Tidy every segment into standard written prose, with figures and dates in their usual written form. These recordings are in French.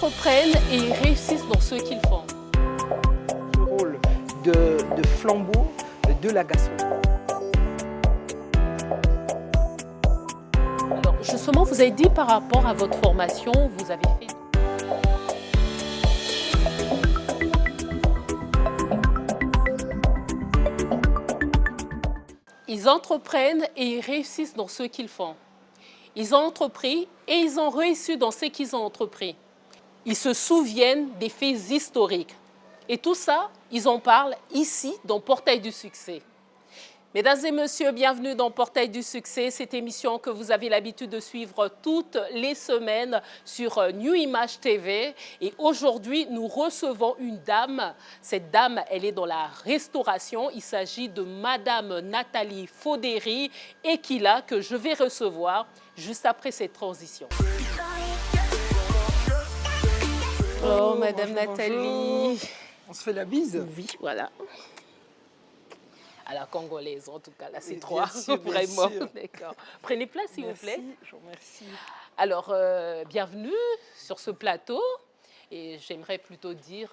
entreprennent et ils réussissent dans ce qu'ils font. Le rôle de flambeau de la gastronomie. Alors justement, vous avez dit par rapport à votre formation, vous avez fait... Ils entreprennent et ils réussissent dans ce qu'ils font. Ils ont entrepris et ils ont réussi dans ce qu'ils ont entrepris. Ils se souviennent des faits historiques. Et tout ça, ils en parlent ici, dans Portail du Succès. Mesdames et messieurs, bienvenue dans Portail du Succès, cette émission que vous avez l'habitude de suivre toutes les semaines sur New Image TV. Et aujourd'hui, nous recevons une dame. Cette dame, elle est dans la restauration. Il s'agit de Madame Nathalie Fodéry Ekila, que je vais recevoir juste après cette transition. Oh, Madame Bonjour, Nathalie. bonjour. On se fait la bise? Oui, voilà. À la congolaise, en tout cas, là, c'est Bien trois, sûr, bien vraiment. sûr. D'accord. Prenez place, s'il vous plaît. Merci, je vous remercie. Alors, bienvenue sur ce plateau. Et j'aimerais plutôt dire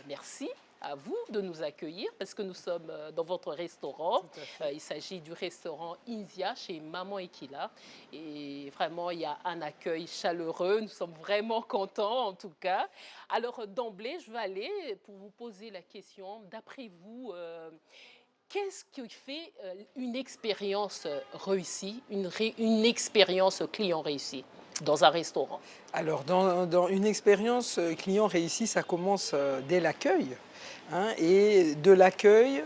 merci à vous de nous accueillir parce que nous sommes dans votre restaurant. Tout à fait. Il s'agit du restaurant India chez Maman Ekila. Et vraiment, il y a un accueil chaleureux. Nous sommes vraiment contents, en tout cas. Alors, d'emblée, je vais aller pour vous poser la question. D'après vous, qu'est-ce qui fait une expérience réussie, une expérience client réussie dans un restaurant? Alors, dans une expérience client réussie, ça commence dès l'accueil. Et de l'accueil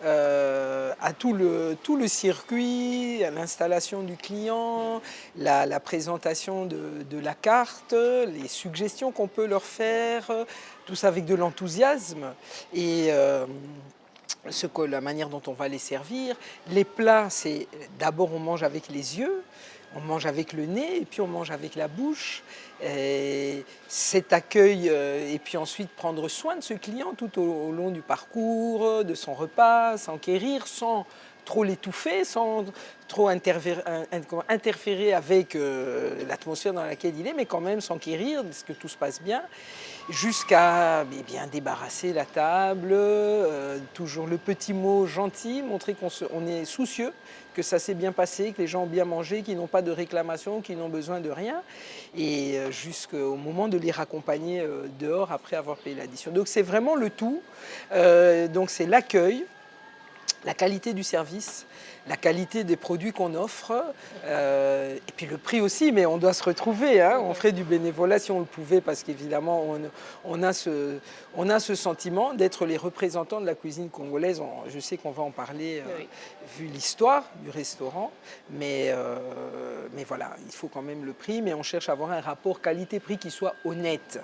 à tout le circuit, à l'installation du client, la présentation de la carte, les suggestions qu'on peut leur faire, tout ça avec de l'enthousiasme. Et la manière dont on va les servir. Les plats, c'est d'abord on mange avec les yeux, on mange avec le nez et puis on mange avec la bouche. Et cet accueil et puis ensuite prendre soin de ce client tout au long du parcours, de son repas, s'enquérir sans trop l'étouffer, sans trop interférer avec l'atmosphère dans laquelle il est, mais quand même s'enquérir de ce que tout se passe bien, jusqu'à bien débarrasser la table, toujours le petit mot gentil, montrer qu'on est soucieux, que ça s'est bien passé, que les gens ont bien mangé, qu'ils n'ont pas de réclamations, qu'ils n'ont besoin de rien, et jusqu'au moment de les raccompagner dehors après avoir payé l'addition. Donc c'est vraiment le tout, donc c'est l'accueil, la qualité du service, la qualité des produits qu'on offre, et puis le prix aussi, mais on doit se retrouver, hein. On ferait du bénévolat si on le pouvait, parce qu'évidemment, on a ce sentiment d'être les représentants de la cuisine congolaise. Je sais qu'on va en parler, Oui. vu l'histoire du restaurant, mais voilà, il faut quand même le prix, mais on cherche à avoir un rapport qualité-prix qui soit honnête.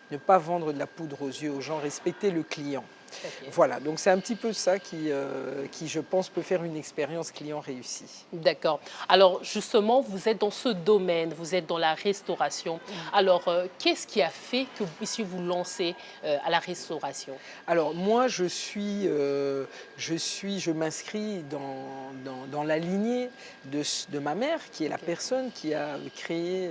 Ne pas vendre de la poudre aux yeux aux gens, respecter le client. Okay. Voilà, donc c'est un petit peu ça qui, je pense, peut faire une expérience client réussie. D'accord. Alors justement, vous êtes dans ce domaine, vous êtes dans la restauration. Alors, qu'est-ce qui a fait que vous puissiez vous lancer à la restauration? Alors moi, je m'inscris dans la lignée de ma mère, qui est la personne qui a créé,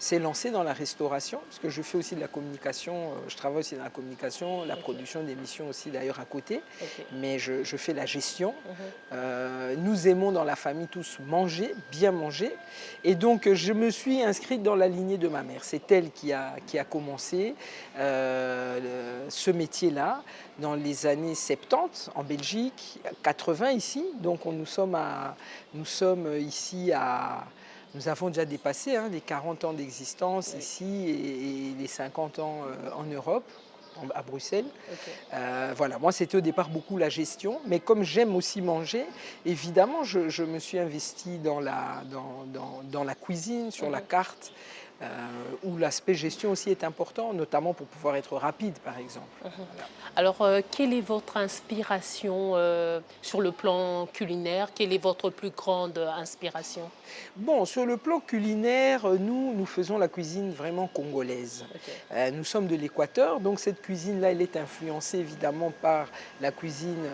s'est lancée dans la restauration, parce que je fais aussi de la communication, je travaille aussi dans la communication, la production d'émissions aussi d'ailleurs à côté, mais je fais la gestion. Nous aimons dans la famille tous manger, bien manger, et donc je me suis inscrite dans la lignée de ma mère. C'est elle qui a commencé ce métier-là dans les années 70 en Belgique, 80 ici, donc nous sommes ici à... Nous avons déjà dépassé les 40 ans d'existence ici et les 50 ans en Europe, à Bruxelles. Voilà, moi c'était au départ beaucoup la gestion, mais comme j'aime aussi manger, évidemment je me suis investie dans la cuisine, sur la carte, où l'aspect gestion aussi est important, notamment pour pouvoir être rapide par exemple. Voilà. Alors, quelle est votre inspiration sur le plan culinaire? Quelle est votre plus grande inspiration? Bon, sur le plan culinaire, nous faisons la cuisine vraiment congolaise. Nous sommes de l'Équateur, donc cette cuisine-là, elle est influencée évidemment par la cuisine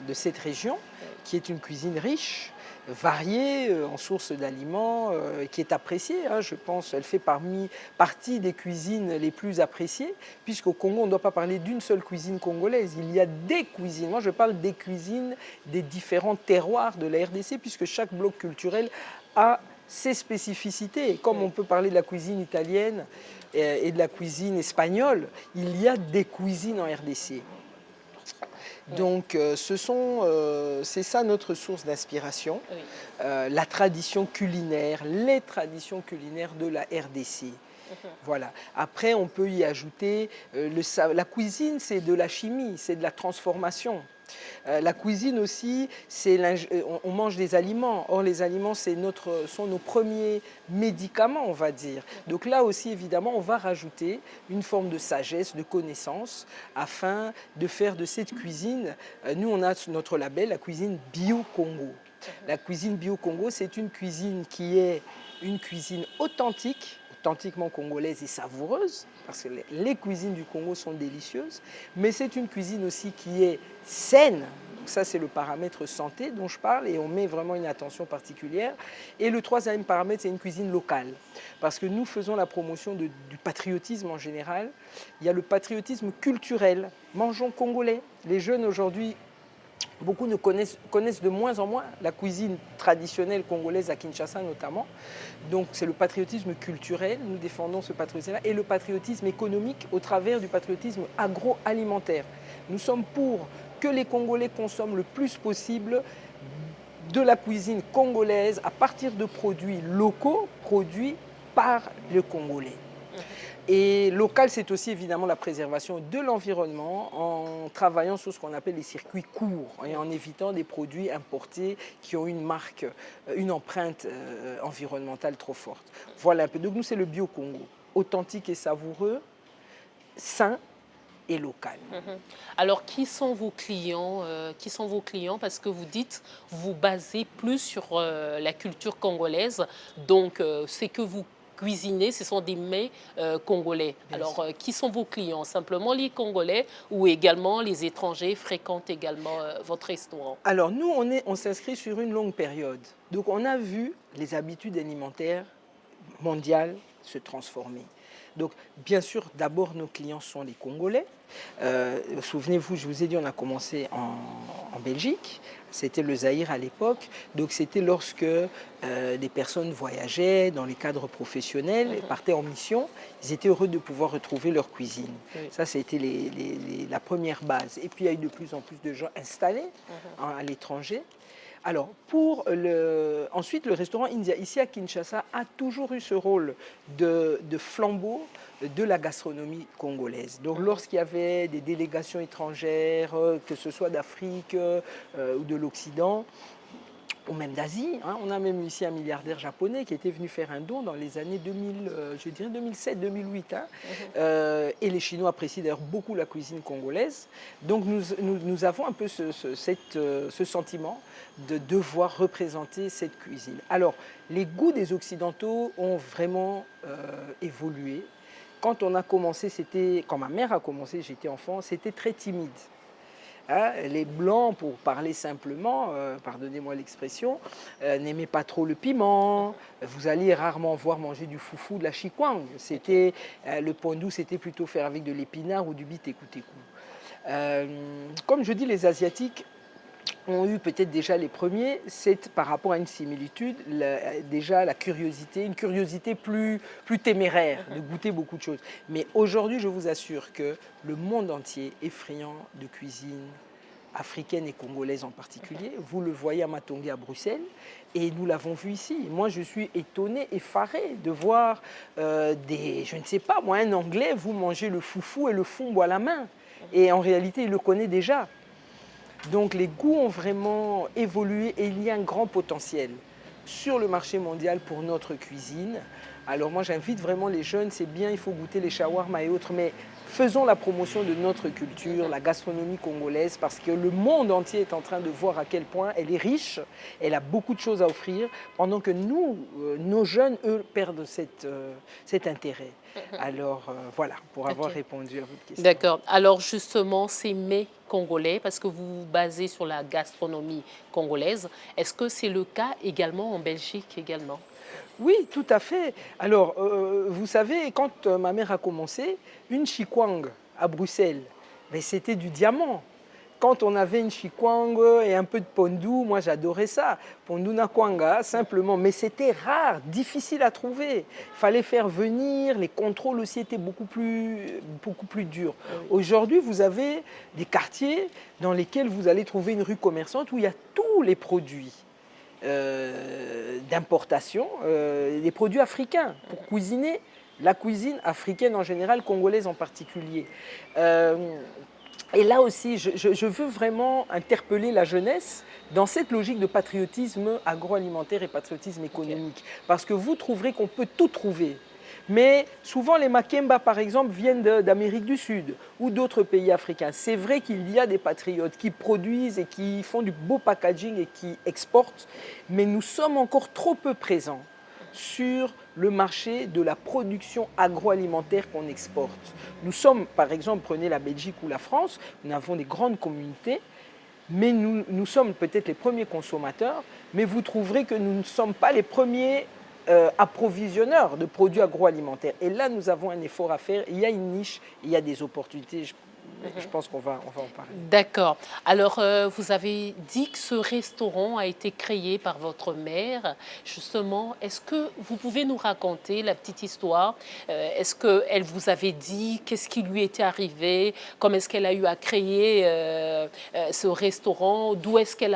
de cette région, qui est une cuisine riche, variée en source d'aliments, qui est appréciée, hein, je pense. Elle fait partie des cuisines les plus appréciées, puisqu'au Congo, on ne doit pas parler d'une seule cuisine congolaise. Il y a des cuisines. Moi, je parle des cuisines des différents terroirs de la RDC, puisque chaque bloc culturel a ses spécificités. Et comme on peut parler de la cuisine italienne et de la cuisine espagnole, il y a des cuisines en RDC. Donc, c'est ça notre source d'inspiration, Oui. la tradition culinaire, les traditions culinaires de la RDC. Voilà. Après, on peut y ajouter, la cuisine, c'est de la chimie, c'est de la transformation. La cuisine aussi, on mange des aliments. Or, les aliments, sont nos premiers médicaments, on va dire. Donc là aussi, évidemment, on va rajouter une forme de sagesse, de connaissance, afin de faire de cette cuisine, nous, on a notre label, la cuisine Bio-Congo. La cuisine Bio-Congo, c'est une cuisine qui est une cuisine authentique, authentiquement congolaise et savoureuse, parce que les cuisines du Congo sont délicieuses, mais c'est une cuisine aussi qui est saine. Donc ça, c'est le paramètre santé dont je parle, et on met vraiment une attention particulière. Et le troisième paramètre, c'est une cuisine locale, parce que nous faisons la promotion du patriotisme en général. Il y a le patriotisme culturel. Mangeons congolais. Les jeunes aujourd'hui, beaucoup connaissent de moins en moins la cuisine traditionnelle congolaise à Kinshasa notamment. Donc c'est le patriotisme culturel, nous défendons ce patriotisme-là, et le patriotisme économique au travers du patriotisme agroalimentaire. Nous sommes pour que les Congolais consomment le plus possible de la cuisine congolaise à partir de produits locaux, produits par le Congolais. Et local, c'est aussi évidemment la préservation de l'environnement en travaillant sur ce qu'on appelle les circuits courts et en évitant des produits importés qui ont une marque, une empreinte environnementale trop forte. Voilà un peu. Donc nous, c'est le Bio-Congo, authentique et savoureux, sain et local. Alors, qui sont vos clients Parce que vous dites, vous basez plus sur la culture congolaise. Donc, c'est que vous cuisinez, ce sont des mets congolais. Bien Alors, sûr. qui sont vos clients? Simplement les Congolais ou également les étrangers fréquentent également votre restaurant? Alors nous, on s'inscrit sur une longue période. Donc on a vu les habitudes alimentaires mondiales se transformer. Donc bien sûr, d'abord nos clients sont les Congolais. Souvenez-vous, je vous ai dit, on a commencé en Belgique. C'était le Zaïre à l'époque. Donc c'était lorsque des personnes voyageaient dans les cadres professionnels et partaient en mission. Ils étaient heureux de pouvoir retrouver leur cuisine. Oui. Ça, c'était la première base. Et puis il y a eu de plus en plus de gens installés à l'étranger. Alors, ensuite, le restaurant India, ici à Kinshasa, a toujours eu ce rôle de flambeau de la gastronomie congolaise. Donc, lorsqu'il y avait des délégations étrangères, que ce soit d'Afrique ou de l'Occident, ou même d'Asie, hein, on a même eu ici un milliardaire japonais qui était venu faire un don dans les années 2000, je dirais 2007-2008. Hein. Et les Chinois apprécient d'ailleurs beaucoup la cuisine congolaise. Donc nous avons un peu ce sentiment de devoir représenter cette cuisine. Alors, les goûts des Occidentaux ont vraiment évolué. Quand on a commencé, quand ma mère a commencé, j'étais enfant, c'était très timide. Hein, les Blancs, pour parler simplement, pardonnez-moi l'expression, n'aimaient pas trop le piment. Vous alliez rarement voir manger du foufou, de la chikwang. Le pondou, c'était plutôt faire avec de l'épinard ou du bitékou-tékou. Comme je dis, les Asiatiques ont eu peut-être déjà les premiers, c'est par rapport à une similitude, déjà la curiosité, une curiosité plus téméraire, de goûter beaucoup de choses. Mais aujourd'hui, je vous assure que le monde entier est friand de cuisine africaine et congolaise en particulier. Vous le voyez à Matongé à Bruxelles et nous l'avons vu ici. Moi, je suis étonné, effaré de voir je ne sais pas, moi, un Anglais, vous mangez le foufou et le fumbo à la main. Et en réalité, il le connaît déjà. Donc les goûts ont vraiment évolué et il y a un grand potentiel sur le marché mondial pour notre cuisine. Alors moi j'invite vraiment les jeunes, c'est bien, il faut goûter les shawarma et autres, mais faisons la promotion de notre culture, la gastronomie congolaise, parce que le monde entier est en train de voir à quel point elle est riche, elle a beaucoup de choses à offrir, pendant que nos jeunes, eux, perdent cet intérêt. Alors voilà, pour avoir répondu à votre question. D'accord. Alors justement, ces mets congolais parce que vous vous basez sur la gastronomie congolaise. Est-ce que c'est le cas également en Belgique également? Oui, tout à fait. Alors, vous savez, quand ma mère a commencé, une chikwang à Bruxelles, mais c'était du diamant. Quand on avait une chikwang et un peu de pondu, moi j'adorais ça. Pondu na kwanga, simplement. Mais c'était rare, difficile à trouver. Il fallait faire venir, les contrôles aussi étaient beaucoup plus durs. Oui. Aujourd'hui, vous avez des quartiers dans lesquels vous allez trouver une rue commerçante où il y a tous les produits d'importation, les produits africains pour cuisiner, la cuisine africaine en général, congolaise en particulier. Et là aussi, je veux vraiment interpeller la jeunesse dans cette logique de patriotisme agroalimentaire et patriotisme économique. Parce que vous trouverez qu'on peut tout trouver. Mais souvent, les Makemba, par exemple, viennent d'Amérique du Sud ou d'autres pays africains. C'est vrai qu'il y a des patriotes qui produisent et qui font du beau packaging et qui exportent, mais nous sommes encore trop peu présents sur le marché de la production agroalimentaire qu'on exporte. Nous sommes, par exemple, prenez la Belgique ou la France, nous avons des grandes communautés, mais nous sommes peut-être les premiers consommateurs, mais vous trouverez que nous ne sommes pas les premiers approvisionneurs de produits agroalimentaires. Et là, nous avons un effort à faire. Il y a une niche, il y a des opportunités. Je pense qu'on va en parler. D'accord. Alors, vous avez dit que ce restaurant a été créé par votre mère. Justement, est-ce que vous pouvez nous raconter la petite histoire? Est-ce qu'elle vous avait dit qu'est-ce qui lui était arrivé? Comment est-ce qu'elle a eu à créer ce restaurant? D'où est-ce elle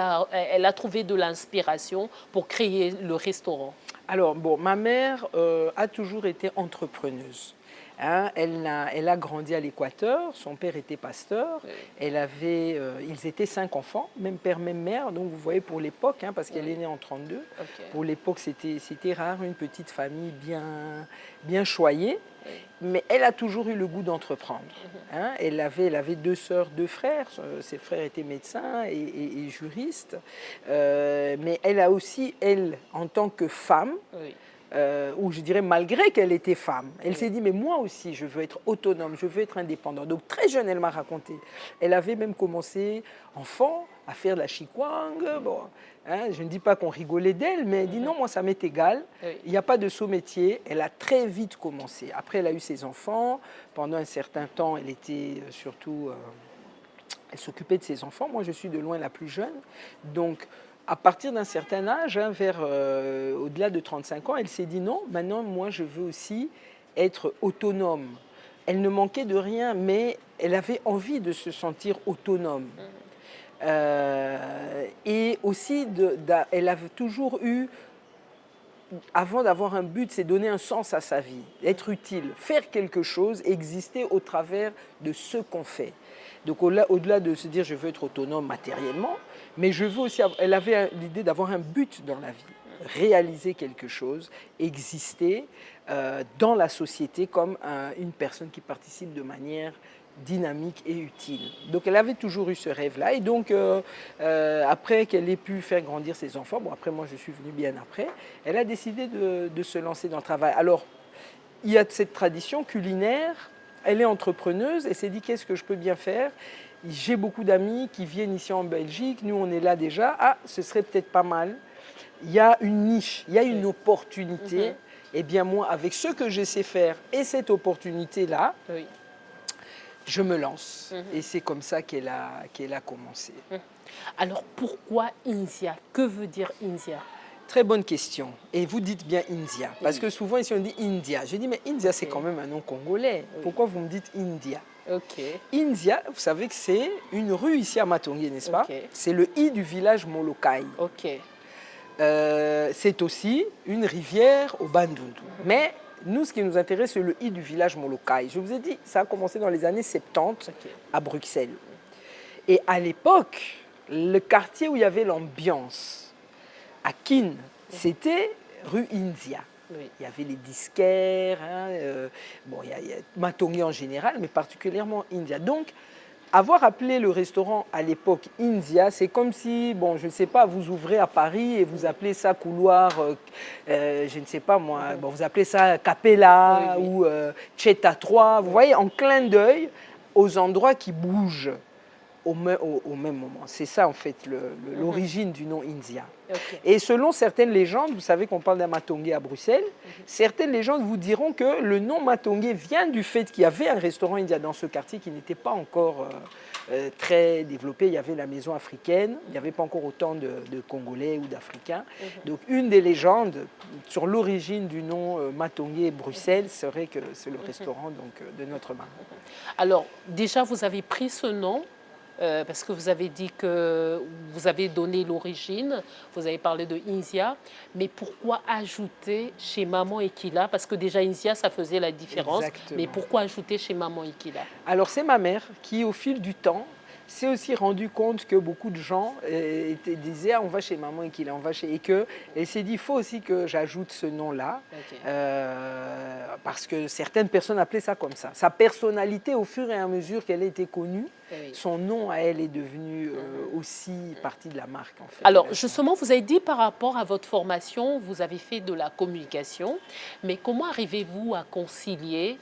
a trouvé de l'inspiration pour créer le restaurant? Alors, bon, ma mère a toujours été entrepreneuse. Hein, elle a grandi à l'Équateur, son père était pasteur, Oui. ils étaient 5 enfants, même père, même mère, donc vous voyez pour l'époque, hein, parce qu'elle est née en 32, Ok. pour l'époque c'était rare, une petite famille bien choyée, Oui. mais elle a toujours eu le goût d'entreprendre. Hein, elle avait 2 sœurs, 2 frères, ses frères étaient médecins et juristes, mais elle a aussi, elle, en tant que femme, Oui. ou je dirais malgré qu'elle était femme, elle Oui. s'est dit mais moi aussi je veux être autonome, je veux être indépendante. Donc très jeune elle m'a raconté. Elle avait même commencé enfant à faire de la chikwang. Bon, hein, je ne dis pas qu'on rigolait d'elle, mais elle dit non moi ça m'est égal. Oui. Il n'y a pas de saut métier. Elle a très vite commencé. Après elle a eu ses enfants. Pendant un certain temps elle était surtout elle s'occupait de ses enfants. Moi je suis de loin la plus jeune. Donc à partir d'un certain âge, hein, vers au-delà de 35 ans, elle s'est dit non, maintenant moi je veux aussi être autonome. Elle ne manquait de rien, mais elle avait envie de se sentir autonome. Et aussi, elle avait toujours eu, avant d'avoir un but, c'est donner un sens à sa vie, être utile, faire quelque chose, exister au travers de ce qu'on fait. Donc au-delà de se dire je veux être autonome matériellement, mais je veux aussi, elle avait l'idée d'avoir un but dans la vie, réaliser quelque chose, exister dans la société comme une personne qui participe de manière dynamique et utile. Donc elle avait toujours eu ce rêve-là. Et donc après qu'elle ait pu faire grandir ses enfants, bon après moi je suis venue bien après, elle a décidé de se lancer dans le travail. Alors il y a cette tradition culinaire, elle est entrepreneuse et s'est dit qu'est-ce que je peux bien faire. J'ai beaucoup d'amis qui viennent ici en Belgique, nous on est là déjà, ah ce serait peut-être pas mal. Il y a une niche, il y a une opportunité. Eh bien moi avec ce que je sais faire et cette opportunité-là, Oui. je me lance. Et c'est comme ça qu'elle a commencé. Alors, pourquoi India? Que veut dire India? Très bonne question. Et vous dites bien India. Parce que souvent ici on dit India. Je dis mais India c'est quand même un nom congolais. Pourquoi vous me dites India? Ok. India, vous savez que c'est une rue ici à Matongé, n'est-ce pas? Ok. C'est le I du village Molokai. Ok. C'est aussi une rivière au Bandundu. Mais nous, ce qui nous intéresse, c'est le I du village Molokai. Je vous ai dit, ça a commencé dans les années 70 à Bruxelles. Et à l'époque, le quartier où il y avait l'ambiance, à Kin, c'était rue India. Oui. Il y avait les disquaires, hein, bon, il y a Matongé en général, mais particulièrement India. Donc, avoir appelé le restaurant à l'époque India, c'est comme si, bon, je ne sais pas, vous ouvrez à Paris et vous appelez ça couloir, je ne sais pas moi, bon, vous appelez ça Capella ou Cheta 3, vous voyez, en clin d'œil aux endroits qui bougent, au même moment. C'est ça, en fait, l'origine du nom India. Ok. Et selon certaines légendes, vous savez qu'on parle d'un Matongé à Bruxelles, certaines légendes vous diront que le nom Matongé vient du fait qu'il y avait un restaurant indien dans ce quartier qui n'était pas encore très développé. Il y avait la maison africaine, il n'y avait pas encore autant de Congolais ou d'Africains. Donc une des légendes sur l'origine du nom Matongé Bruxelles serait que c'est le restaurant donc, de notre maman. Alors, déjà, vous avez pris ce nom parce que vous avez dit que vous avez donné l'origine, vous avez parlé de Inzia, mais pourquoi ajouter chez Maman Ekila? Parce que déjà Inzia, ça faisait la différence, Exactement. mais pourquoi ajouter chez Maman Ekila? Alors c'est ma mère qui, au fil du temps, s'est aussi rendu compte que beaucoup de gens disaient ah, on va chez maman et qu'il on va chez et que elle s'est dit il faut aussi que j'ajoute ce nom-là Ok. parce que certaines personnes appelaient ça comme ça. Sa personnalité, au fur et à mesure qu'elle a été connue, Oui. son nom à elle est devenu aussi partie de la marque en fait. Alors justement, vous avez dit par rapport à votre formation, vous avez fait de la communication, mais comment arrivez-vous à concilier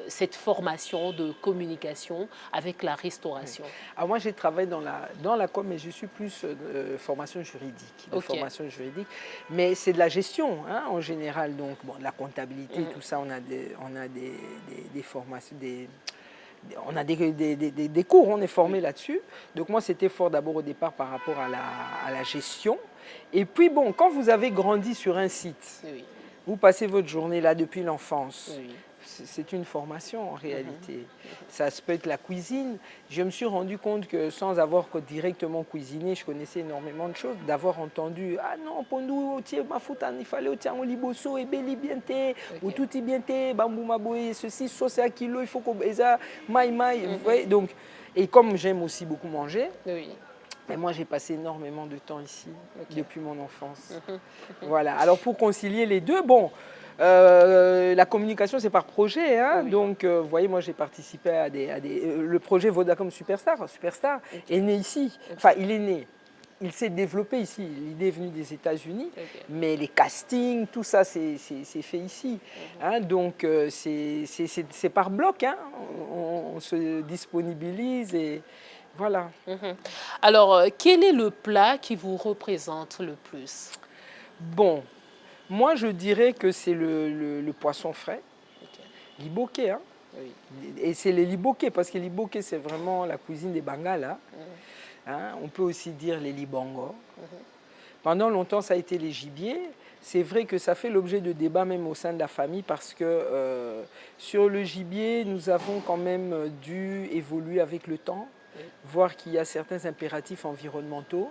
cette formation de communication avec la restauration? Alors moi j'ai travaillé dans la com, mais je suis plus formation juridique, de Ok. formation juridique, mais c'est de la gestion hein, en général, donc bon, de la comptabilité, tout ça, on a des formations, on a des cours, on est formé là-dessus. Donc moi, c'était fort d'abord au départ par rapport à la gestion. Et puis bon, quand vous avez grandi sur un site, Oui. vous passez votre journée là depuis l'enfance. Oui. C'est une formation en réalité. Ça peut être la cuisine. Je me suis rendu compte que sans avoir directement cuisiné, je connaissais énormément de choses. D'avoir entendu ah non, Pondou, il fallait au liboso et beli bienté, ou tout y bienté, bambou maboé, ceci, sauce à kilo, il faut qu'on ça, maï. Vous voyez, donc, et comme j'aime aussi beaucoup manger, Oui. mais moi j'ai passé énormément de temps ici Ok. depuis mon enfance. Voilà. Alors pour concilier les deux, bon. La communication, c'est par projet. Hein? Oui. Donc, vous voyez, moi, j'ai participé à le projet Vodacom Superstar. Superstar est né ici. Enfin, il est né. Il s'est développé ici. L'idée est venue des États-Unis. Ok. Mais les castings, tout ça, c'est fait ici. Hein? Donc, c'est par bloc. Hein? On se disponibilise et voilà. Alors, quel est le plat qui vous représente le plus? Bon, moi, je dirais que c'est le poisson frais. Ok. Liboké, hein? Oui. Et c'est les liboké, parce que liboké, c'est vraiment la cuisine des Bangala. Hein? On peut aussi dire les libongos. Pendant longtemps, ça a été les gibiers. C'est vrai que ça fait l'objet de débats même au sein de la famille parce que sur le gibier, nous avons quand même dû évoluer avec le temps, voir qu'il y a certains impératifs environnementaux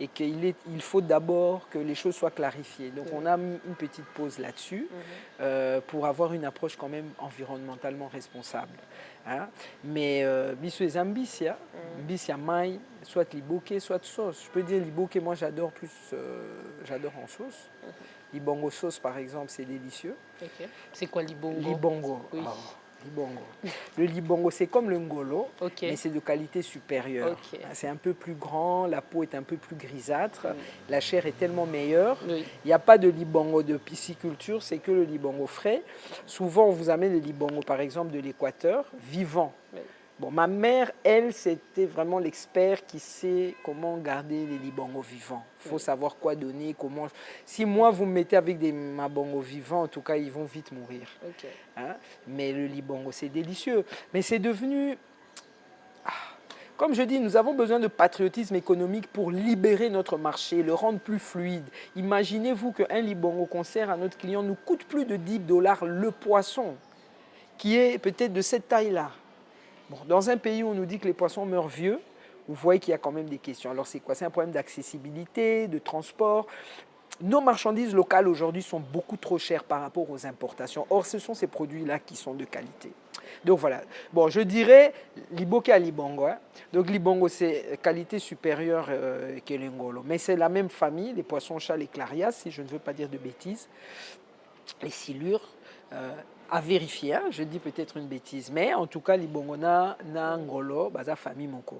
et qu'il faut d'abord que les choses soient clarifiées. Donc on a mis une petite pause là-dessus pour avoir une approche quand même environnementalement responsable. Hein? Mais biso et ambitia, ambitia mai, soit liboké, soit sauce. Je peux dire liboké, moi j'adore plus, j'adore en sauce. Libongo sauce par exemple, c'est délicieux. Ok. C'est quoi l'ibongo? Libongo. Oui. Oh, libongo. Le libongo, c'est comme le ngolo, Ok. mais c'est de qualité supérieure. Ok. C'est un peu plus grand, la peau est un peu plus grisâtre, la chair est tellement meilleure. Oui. Il n'y a pas de libongo de pisciculture, c'est que le libongo frais. Souvent, on vous amène le libongo, par exemple, de l'Équateur, vivant. Oui. Bon, ma mère, elle, c'était vraiment l'expert qui sait comment garder les libongos vivants. Il faut savoir quoi donner, comment... Si moi, vous me mettez avec des mabongos vivants, en tout cas, ils vont vite mourir. Ok. Hein? Mais le libongo, c'est délicieux. Mais c'est devenu... Comme je dis, nous avons besoin de patriotisme économique pour libérer notre marché, le rendre plus fluide. Imaginez-vous qu'un libongo qu'on sert à notre client nous coûte plus de 10 dollars le poisson, qui est peut-être de cette taille-là. Bon, dans un pays où on nous dit que les poissons meurent vieux, vous voyez qu'il y a quand même des questions. Alors c'est quoi? C'est un problème d'accessibilité, de transport. Nos marchandises locales aujourd'hui sont beaucoup trop chères par rapport aux importations. Or, ce sont ces produits-là qui sont de qualité. Donc voilà. Bon, je dirais liboké à libongo. Hein. Donc libongo, c'est qualité supérieure que l'ingolo. Mais c'est la même famille, les poissons chats, les clarias, si je ne veux pas dire de bêtises. Les silures. À vérifier, hein, je dis peut-être une bêtise, mais en tout cas, l'ibongona na ngolo, baza famille moko.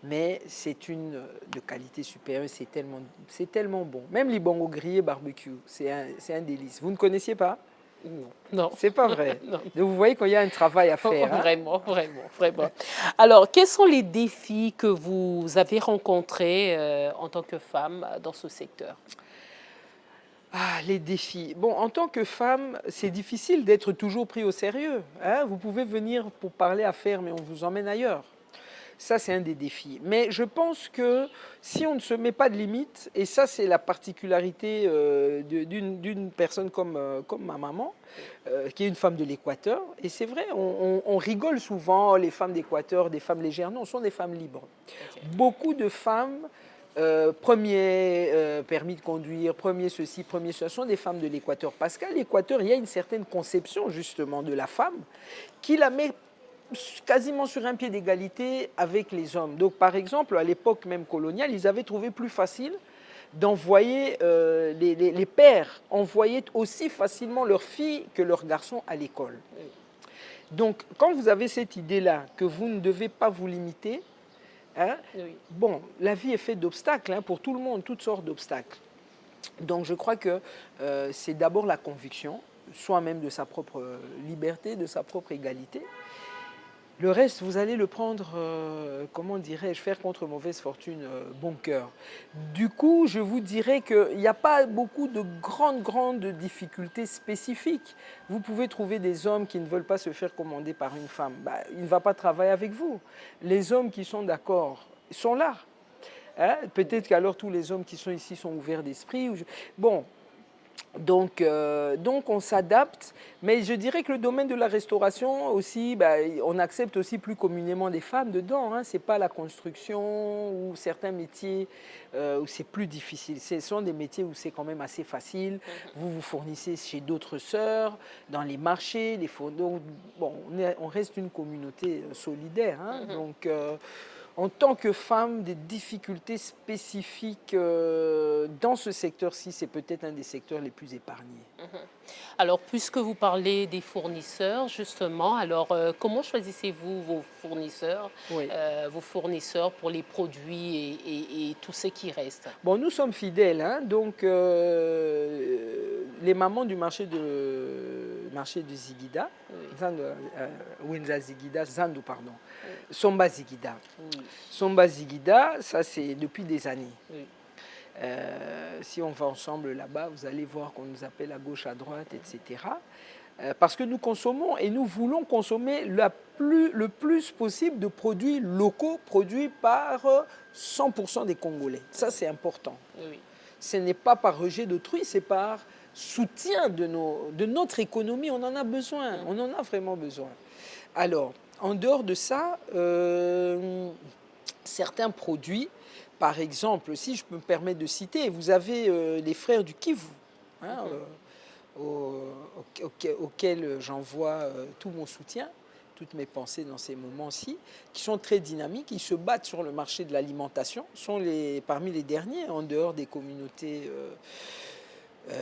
Mais c'est une de qualité supérieure, c'est tellement bon. Même l'ibongo grillé barbecue, c'est un délice. Vous ne connaissiez pas? Non, non, C'est pas vrai. non. Donc vous voyez qu'il y a un travail à Oh, faire. Hein. vraiment, vraiment, vraiment. Alors, quels sont les défis que vous avez rencontrés en tant que femme dans ce secteur? Ah, les défis. Bon, en tant que femme, c'est difficile d'être toujours pris au sérieux. Hein. Vous pouvez venir pour parler affaires, mais on vous emmène ailleurs. Ça, c'est un des défis. Mais je pense que si on ne se met pas de limites, et ça, c'est la particularité d'une personne comme ma maman, qui est une femme de l'Équateur, et c'est vrai, on rigole souvent, les femmes d'Équateur, des femmes légères, non, ce sont des femmes libres. Ok. Beaucoup de femmes, premier permis de conduire, premier ceci, premier cela, sont des femmes de l'Équateur. Parce qu'à l'Équateur, il y a une certaine conception justement de la femme qui la met quasiment sur un pied d'égalité avec les hommes. Donc, par exemple, à l'époque même coloniale, ils avaient trouvé plus facile d'envoyer, les pères envoyaient aussi facilement leurs filles que leurs garçons à l'école. Donc, quand vous avez cette idée-là, que vous ne devez pas vous limiter, hein, Oui. bon, la vie est faite d'obstacles, hein, pour tout le monde, toutes sortes d'obstacles. Donc, je crois que c'est d'abord la conviction, soi-même de sa propre liberté, de sa propre égalité. Le reste, vous allez le prendre, comment dirais-je, faire contre mauvaise fortune, bon cœur. Du coup, je vous dirais qu'il n'y a pas beaucoup de grandes difficultés spécifiques. Vous pouvez trouver des hommes qui ne veulent pas se faire commander par une femme. Bah, il ne va pas travailler avec vous. Les hommes qui sont d'accord sont là. Hein. Peut-être qu'alors tous les hommes qui sont ici sont ouverts d'esprit. Bon, donc on s'adapte, mais je dirais que le domaine de la restauration aussi, bah, on accepte aussi plus communément des femmes dedans. Hein. Ce n'est pas la construction ou certains métiers où c'est plus difficile. Ce sont des métiers où c'est quand même assez facile. Vous vous fournissez chez d'autres sœurs, dans les marchés, les fourneaux. Bon, on reste une communauté solidaire. Hein. Donc, en tant que femme, des difficultés spécifiques dans ce secteur-ci, c'est peut-être un des secteurs les plus épargnés. Alors, puisque vous parlez des fournisseurs, justement, alors comment choisissez-vous Oui. vos fournisseurs pour les produits et tout ce qui reste? Bon, nous sommes fidèles, hein, donc les mamans du marché de Ziguida, Oui, Wenza Ziguida, Zandu, pardon, oui, Somba Ziguida. oui, Somba Ziguida, ça c'est depuis des années. oui. Si on va ensemble là-bas, vous allez voir qu'on nous appelle à gauche, à droite, etc. Parce que nous consommons et nous voulons consommer le plus possible de produits locaux produits par 100% des Congolais. Ça, c'est important. Oui. Ce n'est pas par rejet d'autrui, c'est par soutien de notre économie. On en a besoin, on en a vraiment besoin. Alors, en dehors de ça, certains produits, par exemple, si je peux me permettre de citer, vous avez les frères du Kivu, hein, auxquels j'envoie tout mon soutien, toutes mes pensées dans ces moments-ci, qui sont très dynamiques. Ils se battent sur le marché de l'alimentation, sont parmi les derniers en dehors des communautés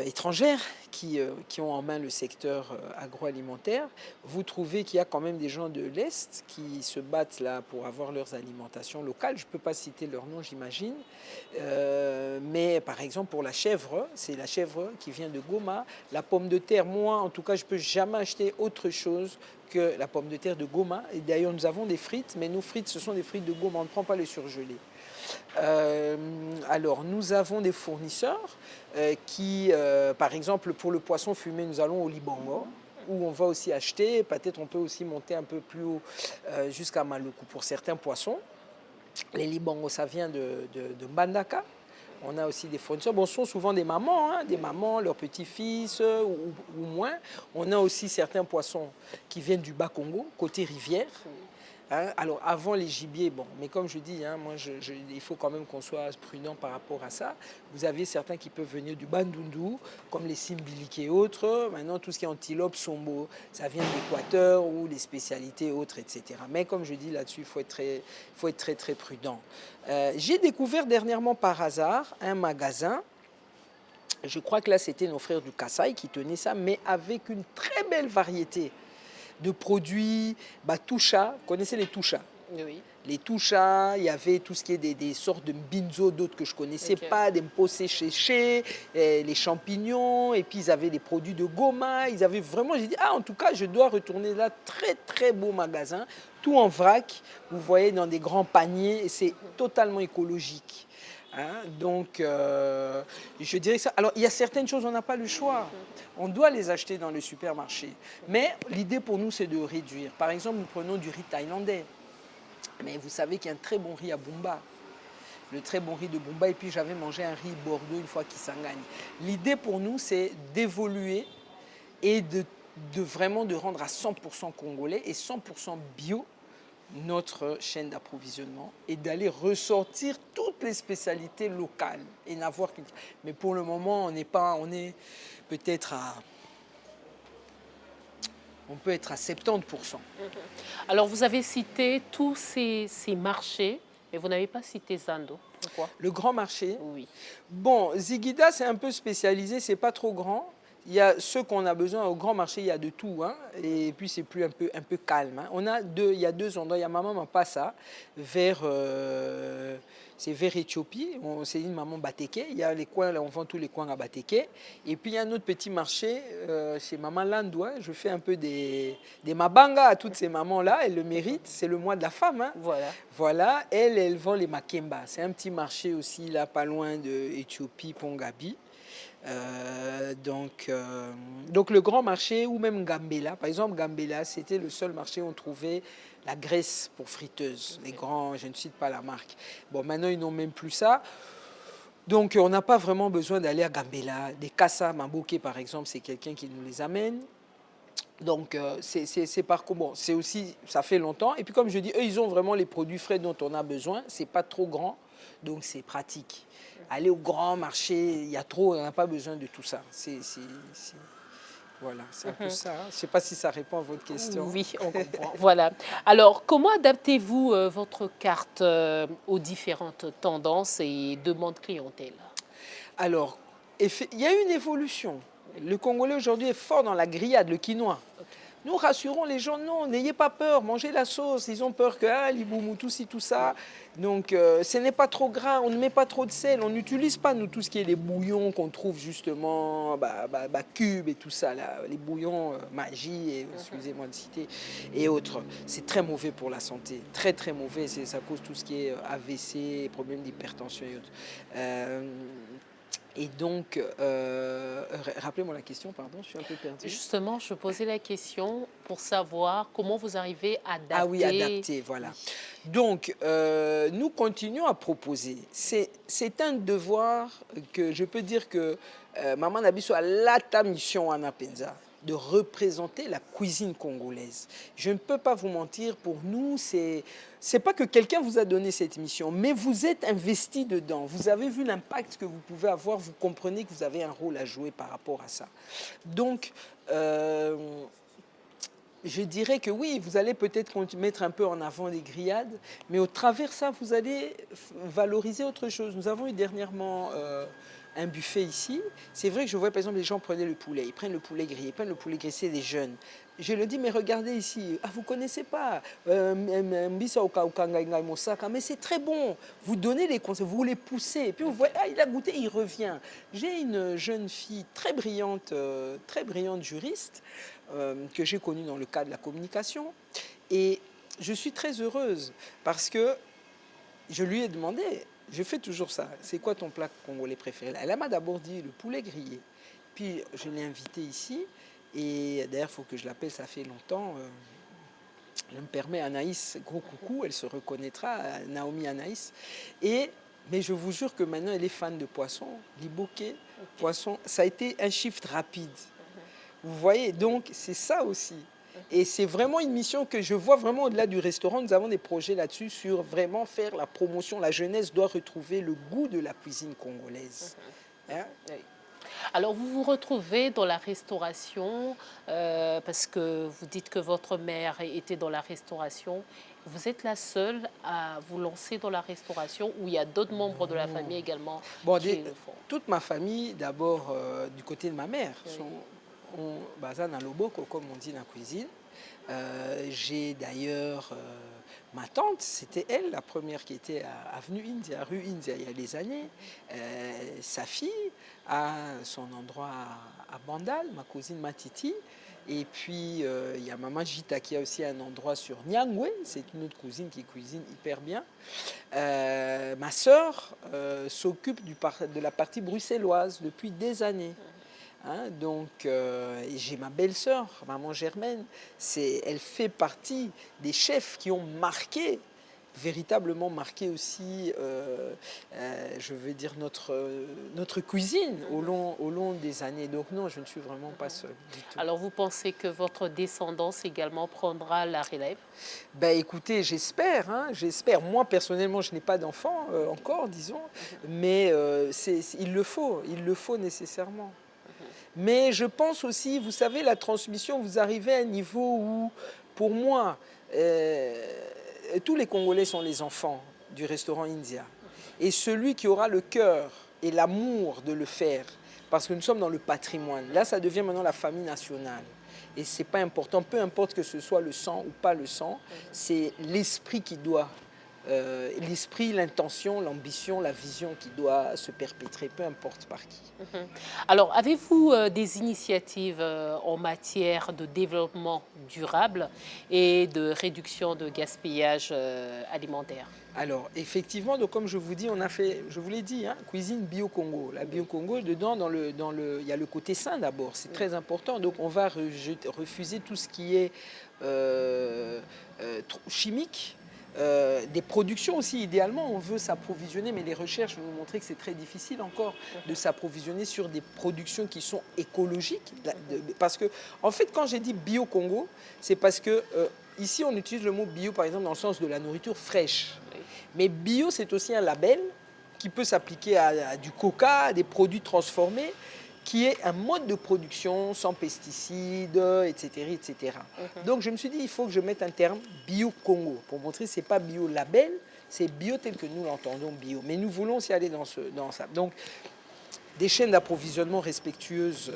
étrangères qui ont en main le secteur agroalimentaire. Vous trouvez qu'il y a quand même des gens de l'Est qui se battent là pour avoir leurs alimentations locales. Je ne peux pas citer leur nom, j'imagine. Mais par exemple, pour la chèvre, c'est la chèvre qui vient de Goma. La pomme de terre, moi, en tout cas, je ne peux jamais acheter autre chose que la pomme de terre de Goma. Et d'ailleurs, nous avons des frites, mais nos frites, ce sont des frites de Goma. On ne prend pas les surgelés. Alors, nous avons des fournisseurs qui, par exemple, pour le poisson fumé, nous allons au Libango, où on va aussi acheter. Peut-être on peut aussi monter un peu plus haut jusqu'à Maluku pour certains poissons. Les Libango, ça vient de Mbandaka. On a aussi des fournisseurs. Bon, ce sont souvent des mamans, hein, leurs petits-fils ou moins. On a aussi certains poissons qui viennent du Bas-Congo, côté rivière. Hein, alors avant les gibiers, bon, mais comme je dis, hein, il faut quand même qu'on soit prudent par rapport à ça. Vous avez certains qui peuvent venir du Bandundu, comme les Simbiliki et autres. Maintenant, tout ce qui est antilope, sombo, ça vient de l'Équateur ou les spécialités autres, etc. Mais comme je dis là-dessus, il faut être très prudent. J'ai découvert dernièrement par hasard un magasin. Je crois que là, c'était nos frères du Kasaï qui tenaient ça, mais avec une très belle variété de produits, toucha, vous connaissez les touchas, Oui. Les touchas, il y avait tout ce qui est des sortes de mbinzo, d'autres que je ne connaissais Ok. pas, des mpose séchés, les champignons, et puis ils avaient des produits de goma. Ils avaient vraiment, j'ai dit, ah, en tout cas, je dois retourner là. Très, très beau magasin, tout en vrac. Vous voyez, dans des grands paniers, et c'est totalement écologique. Hein, donc, je dirais ça. Alors, il y a certaines choses, on n'a pas le choix. On doit les acheter dans le supermarché. Mais l'idée pour nous, c'est de réduire. Par exemple, nous prenons du riz thaïlandais. Mais vous savez qu'il y a un très bon riz à Bumba. Le très bon riz de Bumba. Et puis, j'avais mangé un riz Bordeaux une fois qui s'engagne. L'idée pour nous, c'est d'évoluer et de vraiment de rendre à 100% congolais et 100% bio notre chaîne d'approvisionnement et d'aller ressortir toutes les spécialités locales et n'avoir qu'une. Mais pour le moment, on n'est pas, on est peut-être à, on peut être à 70%. Alors, vous avez cité tous ces marchés, mais vous n'avez pas cité Zando. Pourquoi? Le grand marché, Oui. bon, Ziguida, c'est un peu spécialisé, c'est pas trop grand. Il y a ceux qu'on a besoin au grand marché, il y a de tout, hein, et puis c'est plus un peu calme. Hein. On a deux, il y a deux endroits. Il y a Maman Mapassa vers, c'est vers Éthiopie. C'est une Maman Bateke. Il y a les coins, là, on vend tous les coins à Bateke. Et puis il y a un autre petit marché chez Maman Landoua. Je fais un peu des mabanga à toutes ces mamans-là. Elles le méritent. C'est le mois de la femme. Hein. Voilà. Voilà, elle vend les makemba. C'est un petit marché aussi, là, pas loin de Éthiopie, Pongabi. Donc le grand marché, ou même Gambela. Par exemple, Gambela, c'était le seul marché où on trouvait la graisse pour friteuse. Les grands, je ne cite pas la marque. Bon, maintenant, ils n'ont même plus ça. Donc, on n'a pas vraiment besoin d'aller à Gambela. Des Kassa Maboke, par exemple, c'est quelqu'un qui nous les amène. Donc, c'est par bon, c'est aussi, ça fait longtemps. Et puis, comme je dis, eux, ils ont vraiment les produits frais dont on a besoin. C'est pas trop grand, donc c'est pratique. Aller au grand marché, il y a trop, on n'a pas besoin de tout ça. Voilà, c'est un peu ça. Hein. Je ne sais pas si ça répond à votre question. Oui, on comprend. Voilà. Alors, comment adaptez-vous votre carte aux différentes tendances et demandes clientèle? Alors, il y a une évolution. Le Congolais aujourd'hui est fort dans la grillade, le quinoa. Nous rassurons les gens, non, n'ayez pas peur, mangez la sauce. Ils ont peur que l'iboumu, tout ci, tout ça. Donc, ce n'est pas trop gras, on ne met pas trop de sel. On n'utilise pas, nous, tout ce qui est les bouillons qu'on trouve justement, cube et tout ça, là, les bouillons magie, et, excusez-moi de citer, et autres. C'est très mauvais pour la santé, très, très mauvais. Ça cause tout ce qui est AVC, problèmes d'hypertension et autres. Et donc, rappelez-moi la question, pardon, je suis un peu perdu. Justement, je posais la question pour savoir comment vous arrivez à adapter. Ah oui, adapter, voilà. Donc, nous continuons à proposer. C'est un devoir que je peux dire que Maman Nabiso a la mission à Napenza de représenter la cuisine congolaise. Je ne peux pas vous mentir, pour nous, c'est pas que quelqu'un vous a donné cette mission, mais vous êtes investi dedans. Vous avez vu l'impact que vous pouvez avoir, vous comprenez que vous avez un rôle à jouer par rapport à ça. Donc, je dirais que oui, vous allez peut-être mettre un peu en avant les grillades, mais au travers de ça, vous allez valoriser autre chose. Nous avons eu dernièrement un buffet ici. C'est vrai que je vois, par exemple, les gens prenaient le poulet. Ils prennent le poulet grillé, ils prennent le poulet grillé, c'est des jeunes. Je leur dis, mais regardez ici, vous ne connaissez pas Mbisa Okanga Mosaka, mais c'est très bon. Vous donnez les conseils, vous les poussez. Et puis vous voyez, il a goûté, il revient. J'ai une jeune fille très brillante juriste, que j'ai connue dans le cadre de la communication. Et je suis très heureuse parce que je lui ai demandé, je fais toujours ça, c'est quoi ton plat congolais préféré? Elle m'a d'abord dit le poulet grillé. Puis je l'ai invitée ici. Et d'ailleurs, il faut que je l'appelle, ça fait longtemps. Je me permets, Anaïs, gros coucou, elle se reconnaîtra, Naomi Anaïs. Mais je vous jure que maintenant, elle est fan de poisson, liboké, poisson. Ça a été un shift rapide. Vous voyez, donc c'est ça aussi. Et c'est vraiment une mission que je vois vraiment au-delà du restaurant. Nous avons des projets là-dessus sur vraiment faire la promotion. La jeunesse doit retrouver le goût de la cuisine congolaise. Hein? Oui. Alors, vous vous retrouvez dans la restauration parce que vous dites que votre mère était dans la restauration. Vous êtes la seule à vous lancer dans la restauration ou il y a d'autres membres de la famille également qui le font? Toute ma famille, d'abord du côté de ma mère, baza na loboko, comme on dit dans la cuisine. J'ai d'ailleurs ma tante, c'était elle la première qui était à Avenue India, rue India, il y a des années. Sa fille a son endroit à Bandal, ma cousine Matiti. Et puis il y a Maman Gita qui a aussi un endroit sur Nyangwe, c'est une autre cousine qui cuisine hyper bien. Ma sœur s'occupe de la partie bruxelloise depuis des années. Hein, donc, j'ai ma belle-sœur, maman Germaine, elle fait partie des chefs qui ont marqué, véritablement marqué aussi, je veux dire, notre cuisine au long des années. Donc non, je ne suis vraiment pas seule du tout. Alors, vous pensez que votre descendance également prendra la relève? Ben écoutez, j'espère, hein, j'espère. Moi, personnellement, je n'ai pas d'enfant encore, disons, mais il le faut nécessairement. Mais je pense aussi, vous savez, la transmission, vous arrivez à un niveau où, pour moi, tous les Congolais sont les enfants du restaurant India. Et celui qui aura le cœur et l'amour de le faire, parce que nous sommes dans le patrimoine, là, ça devient maintenant la famille nationale. Et ce n'est pas important, peu importe que ce soit le sang ou pas le sang, c'est l'esprit qui doit l'esprit, l'intention, l'ambition, la vision qui doit se perpétrer, peu importe par qui. Alors, avez-vous des initiatives en matière de développement durable et de réduction de gaspillage alimentaire? Alors, effectivement, donc, comme je vous dis, on a fait, je vous l'ai dit, hein, cuisine bio-Congo. La bio-Congo, dedans, il y a le côté sain d'abord, c'est très important. Donc, on va refuser tout ce qui est chimique. Des productions aussi, idéalement, on veut s'approvisionner, mais les recherches vont nous montrer que c'est très difficile encore de s'approvisionner sur des productions qui sont écologiques. Parce que, en fait, quand j'ai dit bio-Congo, c'est parce que ici, on utilise le mot bio, par exemple, dans le sens de la nourriture fraîche. Mais bio, c'est aussi un label qui peut s'appliquer à du coca, à des produits transformés, qui est un mode de production sans pesticides, etc. etc. Donc je me suis dit, il faut que je mette un terme bio-Congo pour montrer que ce n'est pas bio-label, c'est bio tel que nous l'entendons bio. Mais nous voulons aussi aller dans ça. Donc des chaînes d'approvisionnement respectueuses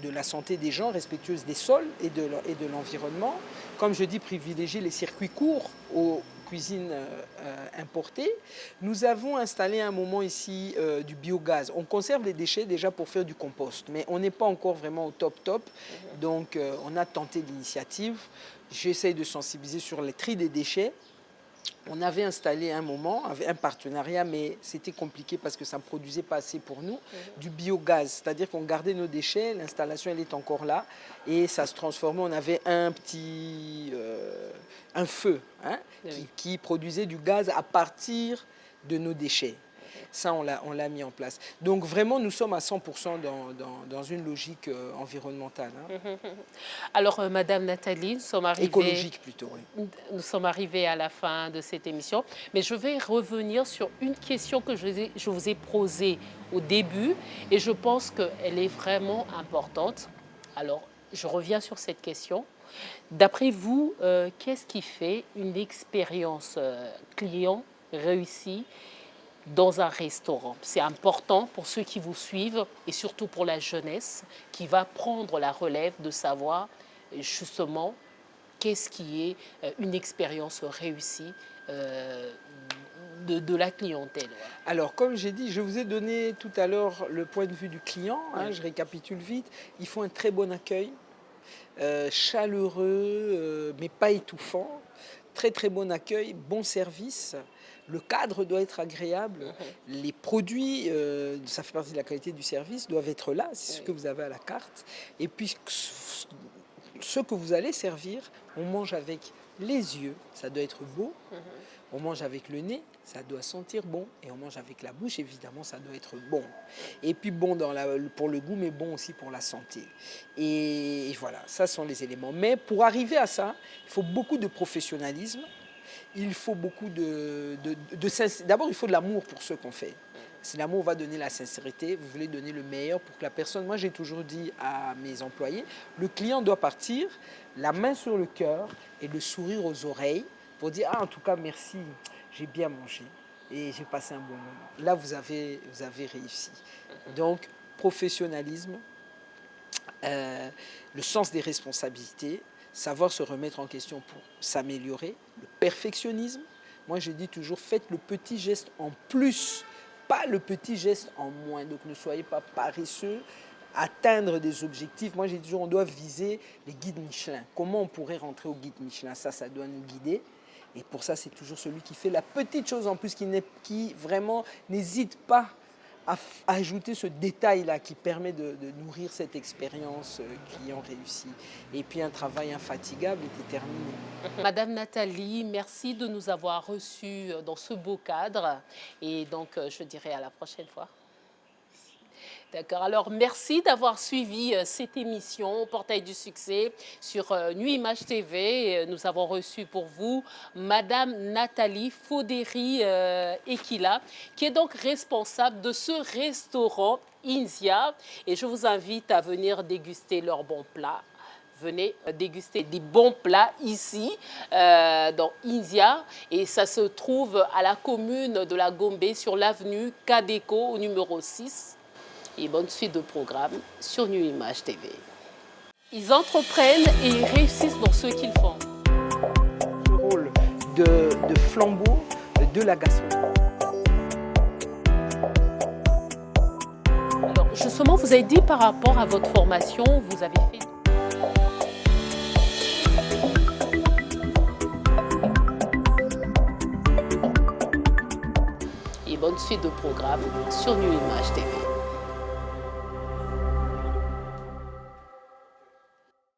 de la santé des gens, respectueuses des sols et de l'environnement. Comme je dis, privilégier les circuits courts aux cuisines importées. Nous avons installé à un moment ici du biogaz. On conserve les déchets déjà pour faire du compost, mais on n'est pas encore vraiment au top. Donc on a tenté l'initiative. J'essaye de sensibiliser sur les tri des déchets. On avait installé un moment, un partenariat, mais c'était compliqué parce que ça ne produisait pas assez pour nous, du biogaz. C'est-à-dire qu'on gardait nos déchets, l'installation elle est encore là, et ça se transformait. On avait un feu hein, qui produisait du gaz à partir de nos déchets. Ça, on l'a mis en place. Donc vraiment, nous sommes à 100% dans une logique environnementale. Hein. Alors, Madame Nathalie, nous sommes arrivés... Écologique plutôt, oui. Nous sommes arrivés à la fin de cette émission, mais je vais revenir sur une question que je vous ai posée au début et je pense qu'elle est vraiment importante. Alors, je reviens sur cette question. D'après vous, qu'est-ce qui fait une expérience client réussie dans un restaurant? C'est important pour ceux qui vous suivent et surtout pour la jeunesse qui va prendre la relève de savoir justement qu'est-ce qui est une expérience réussie de la clientèle. Alors, comme j'ai dit, je vous ai donné tout à l'heure le point de vue du client. Hein, je récapitule vite. Il faut un très bon accueil, chaleureux, mais pas étouffant. Très, très bon accueil, bon service. Le cadre doit être agréable. Les produits, ça fait partie de la qualité du service, doivent être là. C'est ce que vous avez à la carte. Et puis, ce que vous allez servir, on mange avec les yeux, ça doit être beau. On mange avec le nez, ça doit sentir bon. Et on mange avec la bouche, évidemment, ça doit être bon. Et puis bon pour le goût, mais bon aussi pour la santé. Et voilà, ça sont les éléments. Mais pour arriver à ça, il faut beaucoup de professionnalisme. Il faut beaucoup d'abord, il faut de l'amour pour ce qu'on fait. Si l'amour va donner la sincérité, vous voulez donner le meilleur pour que la personne... Moi, j'ai toujours dit à mes employés, le client doit partir, la main sur le cœur et le sourire aux oreilles pour dire, ah, en tout cas, merci, j'ai bien mangé et j'ai passé un bon moment. Là, vous avez réussi. Donc, professionnalisme, le sens des responsabilités, savoir se remettre en question pour s'améliorer, le perfectionnisme. Moi, je dis toujours, faites le petit geste en plus, pas le petit geste en moins. Donc, ne soyez pas paresseux, atteindre des objectifs. Moi, j'ai toujours, on doit viser les guides Michelin. Comment on pourrait rentrer au guide Michelin? Ça doit nous guider. Et pour ça, c'est toujours celui qui fait la petite chose en plus, qui vraiment n'hésite pas à ajouter ce détail-là qui permet de nourrir cette expérience client réussie. Et puis un travail infatigable et déterminé. Madame Nathalie, merci de nous avoir reçus dans ce beau cadre. Et donc, je dirais à la prochaine fois. D'accord. Alors, merci d'avoir suivi cette émission Portail du succès sur Nuit Image TV. Nous avons reçu pour vous Madame Nathalie Fodéry Ekila, qui est donc responsable de ce restaurant Inzia. Et je vous invite à venir déguster leurs bons plats. Venez déguster des bons plats ici, dans Inzia. Et ça se trouve à la commune de la Gombe, sur l'avenue Kadeko, au numéro 6. Et bonne suite de programme sur Nuit Image TV. Ils entreprennent et ils réussissent dans ce qu'ils font. Le rôle de flambeau de la gastronomie. Alors justement, vous avez dit par rapport à votre formation, vous avez fait... Et bonne suite de programme sur Nuit Image TV.